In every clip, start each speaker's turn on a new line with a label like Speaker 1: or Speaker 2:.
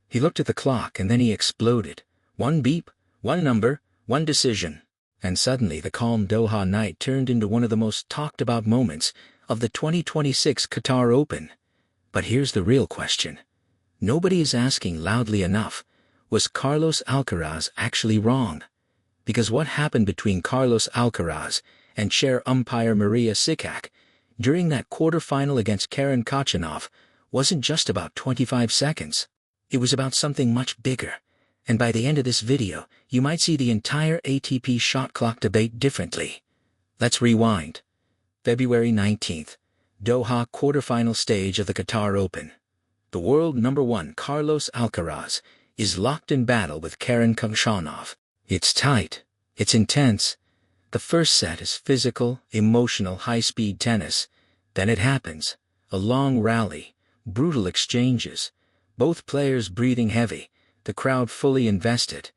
Speaker 1: He looked at the clock and then he exploded. One beep, one number, one decision. And suddenly the calm Doha night turned into one of the most talked about moments of the 2026 Qatar Open. But here's the real question. Nobody is asking loudly enough. Was Carlos Alcaraz actually wrong? Because what happened between Carlos Alcaraz and chair umpire Marija Cicak during that quarterfinal against Karen Khachanov wasn't just about 25 seconds. It was about something much bigger. And by the end of this video, you might see the entire ATP shot clock debate differently. Let's rewind. February 19th, Doha quarterfinal stage of the Qatar Open. The world number one Carlos Alcaraz is locked in battle with Karen Khachanov. It's tight. It's intense. The first set is physical, emotional, high-speed tennis. Then it happens. A long rally, brutal exchanges, both players breathing heavy, the crowd fully invested.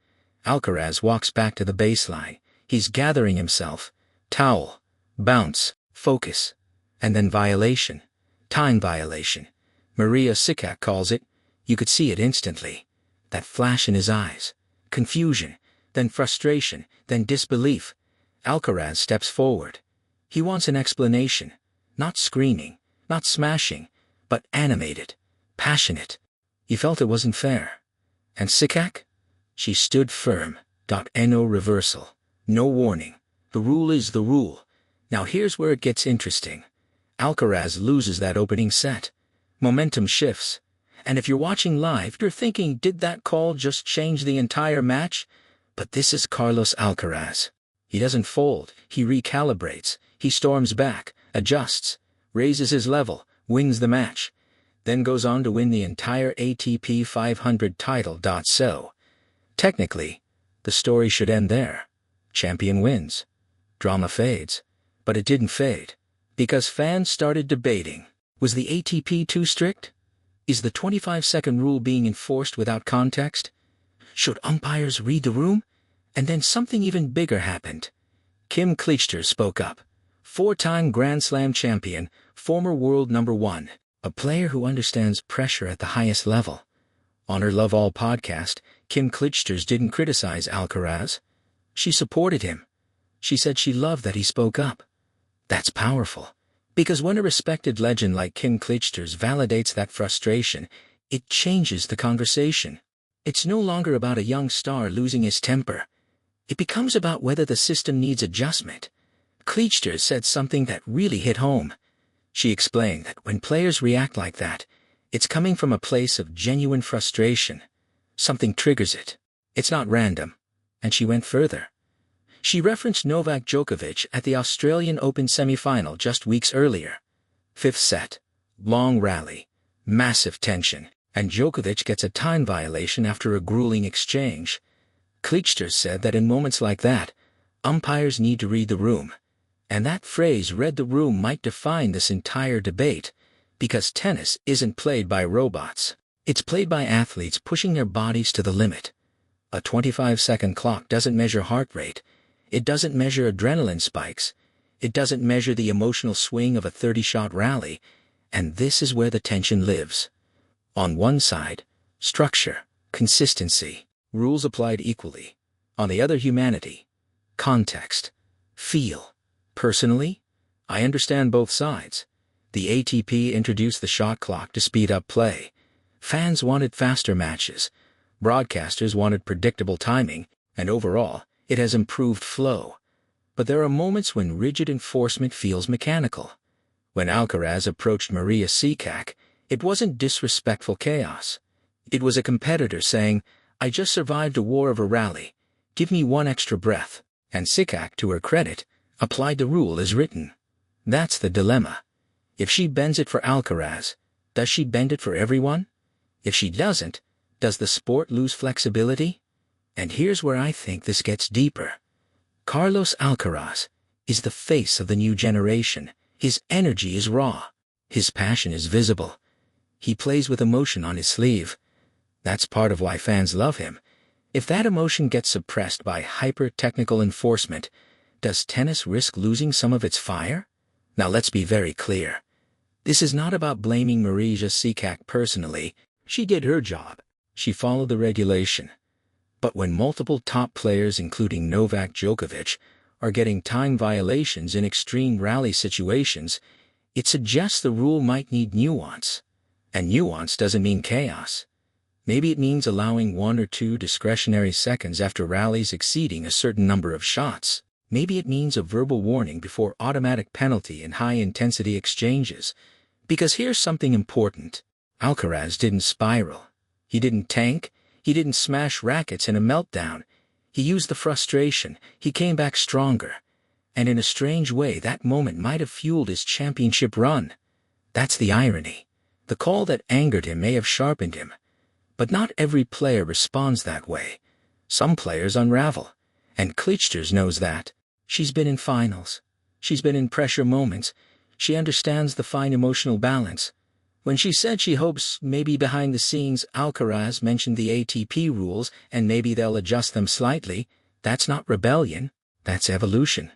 Speaker 1: Alcaraz walks back to the baseline. He's gathering himself. Towel, bounce, focus. And then violation. Time violation. Marija Cicak calls it. You could see it instantly. That flash in his eyes. Confusion, then frustration, then disbelief. Alcaraz steps forward. He wants an explanation. Not screaming, not smashing, but animated, passionate. He felt it wasn't fair. And Cicak? She stood firm. No reversal. No warning. The rule is the rule. Now here's where it gets interesting. Alcaraz loses that opening set. Momentum shifts. And if you're watching live, you're thinking, did that call just change the entire match? But this is Carlos Alcaraz. He doesn't fold. He recalibrates. He storms back, adjusts, raises his level, wins the match, then goes on to win the entire ATP 500 title. So, technically, the story should end there. Champion wins. Drama fades. But it didn't fade. Because fans started debating. Was the ATP too strict? Is the 25-second rule being enforced without context? Should umpires read the room? And then something even bigger happened. Kim Clijsters spoke up. Four-time Grand Slam champion, former world number one, a player who understands pressure at the highest level. On her Love All podcast, Kim Clijsters didn't criticize Alcaraz. She supported him. She said she loved that he spoke up. That's powerful. Because when a respected legend like Kim Clijsters validates that frustration, it changes the conversation. It's no longer about a young star losing his temper. It becomes about whether the system needs adjustment. Clijsters said something that really hit home. She explained that when players react like that, it's coming from a place of genuine frustration. Something triggers it. It's not random. And she went further. She referenced Novak Djokovic at the Australian Open semi-final just weeks earlier. Fifth set. Long rally. Massive tension. And Djokovic gets a time violation after a grueling exchange. Clijsters said that in moments like that, umpires need to read the room. And that phrase, read the room, might define this entire debate. Because tennis isn't played by robots. It's played by athletes pushing their bodies to the limit. A 25-second clock doesn't measure heart rate. It doesn't measure adrenaline spikes. It doesn't measure the emotional swing of a 30-shot rally. And this is where the tension lives. On one side, structure, consistency, rules applied equally. On the other, humanity, context, feel. Personally, I understand both sides. The ATP introduced the shot clock to speed up play. Fans wanted faster matches. Broadcasters wanted predictable timing, and overall, it has improved flow. But there are moments when rigid enforcement feels mechanical. When Alcaraz approached Marija Cicak, it wasn't disrespectful chaos. It was a competitor saying, I just survived a war of a rally. Give me one extra breath. And Cicak, to her credit, applied the rule as written. That's the dilemma. If she bends it for Alcaraz, does she bend it for everyone? If she doesn't, does the sport lose flexibility? And here's where I think this gets deeper. Carlos Alcaraz is the face of the new generation. His energy is raw. His passion is visible. He plays with emotion on his sleeve. That's part of why fans love him. If that emotion gets suppressed by hyper-technical enforcement, does tennis risk losing some of its fire? Now let's be very clear. This is not about blaming Marija Cicak personally. She did her job. She followed the regulation. But when multiple top players, including Novak Djokovic, are getting time violations in extreme rally situations, it suggests the rule might need nuance. And nuance doesn't mean chaos. Maybe it means allowing 1 or 2 discretionary seconds after rallies exceeding a certain number of shots. Maybe it means a verbal warning before automatic penalty in high-intensity exchanges. Because here's something important. Alcaraz didn't spiral. He didn't tank. He didn't smash rackets in a meltdown. He used the frustration. He came back stronger. And in a strange way, that moment might have fueled his championship run. That's the irony. The call that angered him may have sharpened him. But not every player responds that way. Some players unravel. And Clijsters knows that. She's been in finals. She's been in pressure moments. She understands the fine emotional balance. When she said she hopes maybe behind the scenes Alcaraz mentioned the ATP rules and maybe they'll adjust them slightly, that's not rebellion, that's evolution.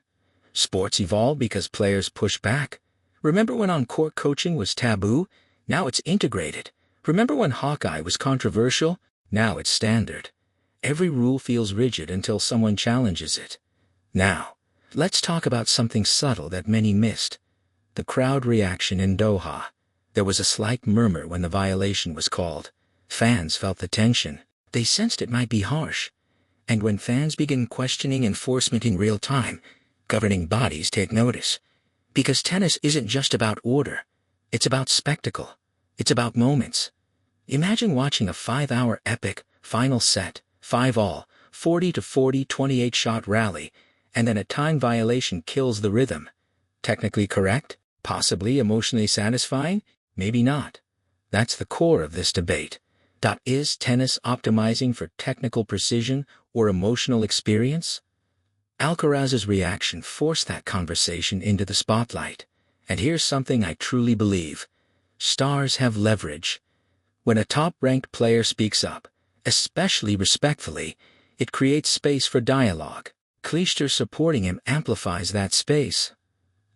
Speaker 1: Sports evolve because players push back. Remember when on-court coaching was taboo? Now it's integrated. Remember when Hawkeye was controversial? Now it's standard. Every rule feels rigid until someone challenges it. Now, let's talk about something subtle that many missed. The crowd reaction in Doha. There was a slight murmur when the violation was called. Fans felt the tension. They sensed it might be harsh. And when fans begin questioning enforcement in real time, governing bodies take notice. Because tennis isn't just about order. It's about spectacle. It's about moments. Imagine watching a 5-hour epic, final set, 5-all, 40-40 28-shot rally, and then a time violation kills the rhythm. Technically correct? Possibly emotionally satisfying? Maybe not. That's the core of this debate. Is tennis optimizing for technical precision or emotional experience? Alcaraz's reaction forced that conversation into the spotlight. And here's something I truly believe. Stars have leverage. When a top-ranked player speaks up, especially respectfully, it creates space for dialogue. Clijsters supporting him amplifies that space.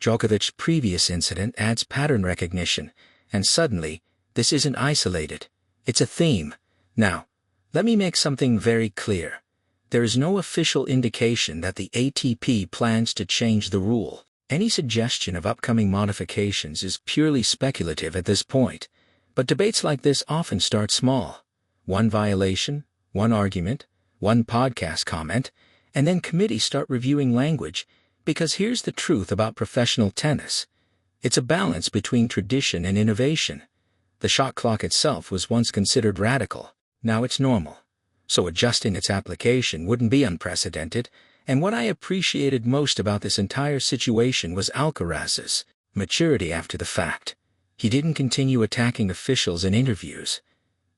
Speaker 1: Djokovic's previous incident adds pattern recognition, and suddenly, this isn't isolated. It's a theme. Now, let me make something very clear. There is no official indication that the ATP plans to change the rule. Any suggestion of upcoming modifications is purely speculative at this point. But debates like this often start small. One violation, one argument, one podcast comment, and then committees start reviewing language, because here's the truth about professional tennis. It's a balance between tradition and innovation. The shot clock itself was once considered radical. Now it's normal. So adjusting its application wouldn't be unprecedented, and what I appreciated most about this entire situation was Alcaraz's maturity after the fact. He didn't continue attacking officials in interviews.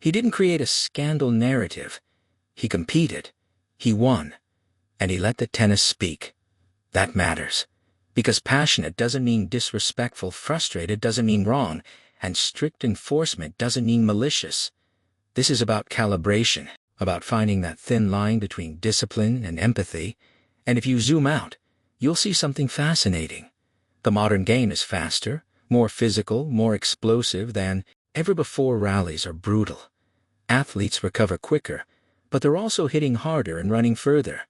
Speaker 1: He didn't create a scandal narrative. He competed. He won. And he let the tennis speak. That matters. Because passionate doesn't mean disrespectful, frustrated doesn't mean wrong, and strict enforcement doesn't mean malicious. This is about calibration, about finding that thin line between discipline and empathy, and if you zoom out, you'll see something fascinating. The modern game is faster, more physical, more explosive than ever before. Rallies are brutal. Athletes recover quicker, but they're also hitting harder and running further.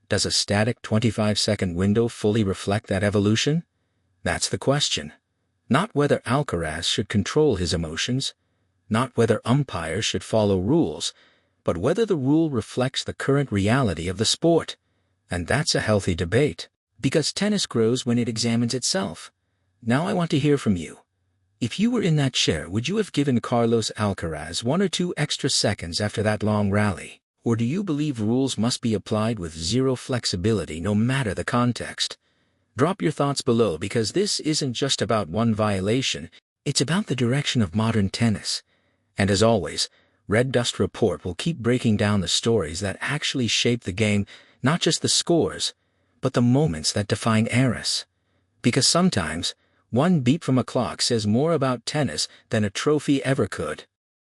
Speaker 1: Does a static 25-second window fully reflect that evolution? That's the question. Not whether Alcaraz should control his emotions, not whether umpires should follow rules, but whether the rule reflects the current reality of the sport. And that's a healthy debate, because tennis grows when it examines itself. Now I want to hear from you. If you were in that chair, would you have given Carlos Alcaraz 1 or 2 extra seconds after that long rally? Or do you believe rules must be applied with zero flexibility no matter the context? Drop your thoughts below, because this isn't just about one violation, it's about the direction of modern tennis. And as always, RedDust Report will keep breaking down the stories that actually shape the game, not just the scores, but the moments that define eras. Because sometimes, one beep from a clock says more about tennis than a trophy ever could.